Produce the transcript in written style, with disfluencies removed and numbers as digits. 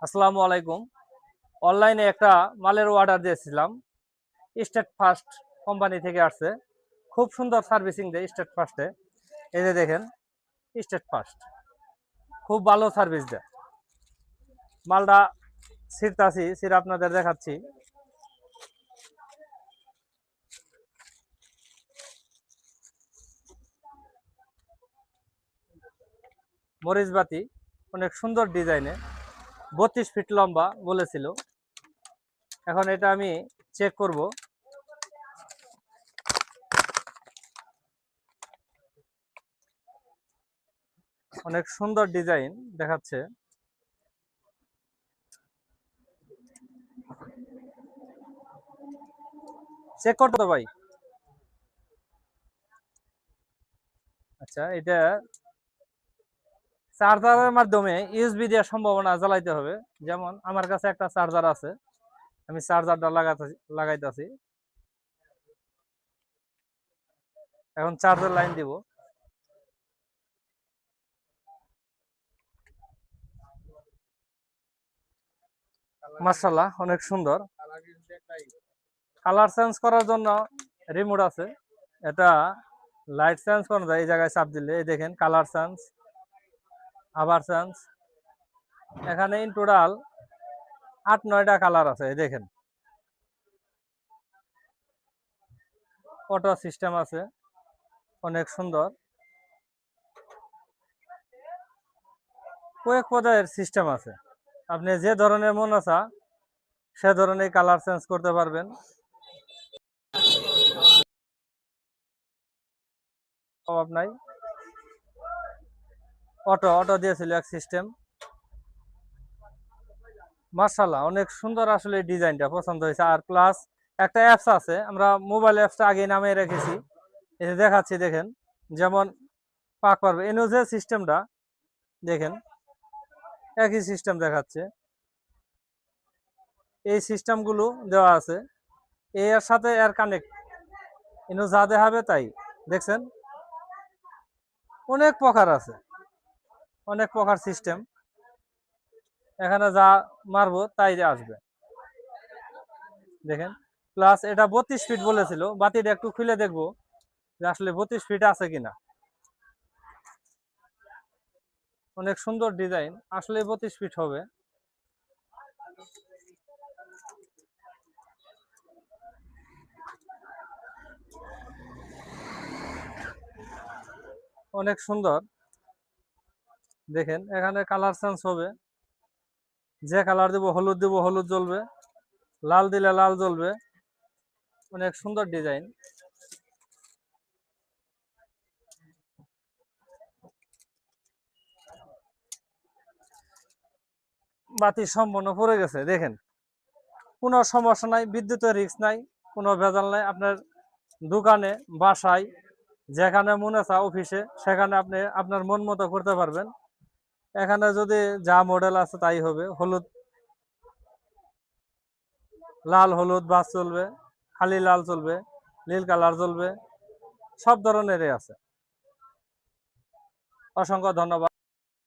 আসসালামু আলাইকুম। অনলাইনে একটা মালের অর্ডার দিয়েছিলাম। স্টেট ফার্স্ট কোম্পানি থেকে আসছে। খুব সুন্দর সার্ভিসিং দেয় স্টেট ফার্স্টে। এই যে দেখেন, স্টেট ফার্স্ট খুব ভালো সার্ভিস দেয়। মালটা ছিঁড়ে আপনাদের দেখাচ্ছি। মরিচবাতি অনেক সুন্দর ডিজাইনে, 32 ফিট লম্বা বলেছিল। এখন এটা আমি চেক করব। অনেক সুন্দর ডিজাইন দেখাচ্ছে। চেক করতে তো ভাই। আচ্ছা, এটা চার্জারের মাধ্যমে ইউএসবি দেওয়ার সম্ভাবনা জ্বালাইতে হবে। যেমন আমার কাছে একটা চার্জার আছে, আমি চার্জারটা লাগাইতেছি। এখন চার্জার লাইন দিব। মাশাআল্লাহ, অনেক সুন্দর। কালার চেঞ্জ করার জন্য রিমোট আছে। এটা লাইট চেঞ্জ করা যায়, এই জায়গায় চাপ দিলে এই দেখেন কালার চেঞ্জ, আবার চেঞ্জ। এখানে ইন টোটাল 8-9টা কালার আছে, এই দেখেন। অটো সিস্টেম আছে, অনেক সুন্দর। কয়েক পর্যায়ের সিস্টেম আছে, আপনি যে ধরনের মন আছে সে ধরনের কালার চেঞ্জ করতে পারবেন। অভাব নাই। অটো অটো দিয়েছিল এক সিস্টেম। মাশাআল্লাহ, অনেক সুন্দর। আসলে ডিজাইনটা পছন্দ হয়েছে। আর প্লাস একটা অ্যাপস আছে, আমরা মোবাইল অ্যাপসটা আগে নামিয়ে রেখেছি। এই যে দেখাচ্ছি, দেখেন। যেমন পাক পারবে এনো যে সিস্টেমটা দেখেন, একই সিস্টেম দেখাচ্ছে। এই সিস্টেমগুলো দেওয়া আছে, এর সাথে এর কানেক্ট। এনো যা দেখাবে তাই দেখছেন। অনেক প্রকার আছে, অনেক প্রকার সিস্টেম। এখানে যা মারবো তাই আসবে, দেখেন। প্লাস এটা 32 ফিট বলেছিল। বাতিটা একটু খুলে দেখবো যে আসলে 32 ফিট আছে কিনা। অনেক সুন্দর ডিজাইন, আসলে 32 ফিট হবে। অনেক সুন্দর, দেখেন। এখানে কালার চেঞ্জ হবে, যে কালার দিব, হলুদ দিব হলুদ জ্বলবে, লাল দিলে লাল জ্বলবে। অনেক সুন্দর ডিজাইন। বাতি সম্পূর্ণ পড়ে গেছে, দেখেন। কোনো সমস্যা নাই, বিদ্যুতের রিস্ক নাই, কোনো ভেজাল নাই। আপনার দোকানে, বাসায়, যেখানে মনে চা, অফিসে, সেখানে আপনি আপনার মন মতো করতে পারবেন। এখানে যদি যা মডেল আছে তাই হবে। হলুদ, লাল হলুদ বাস চলবে, খালি লাল চলবে, নীল কালার চলবে, সব ধরনেরই আছে। অসংখ্য ধন্যবাদ।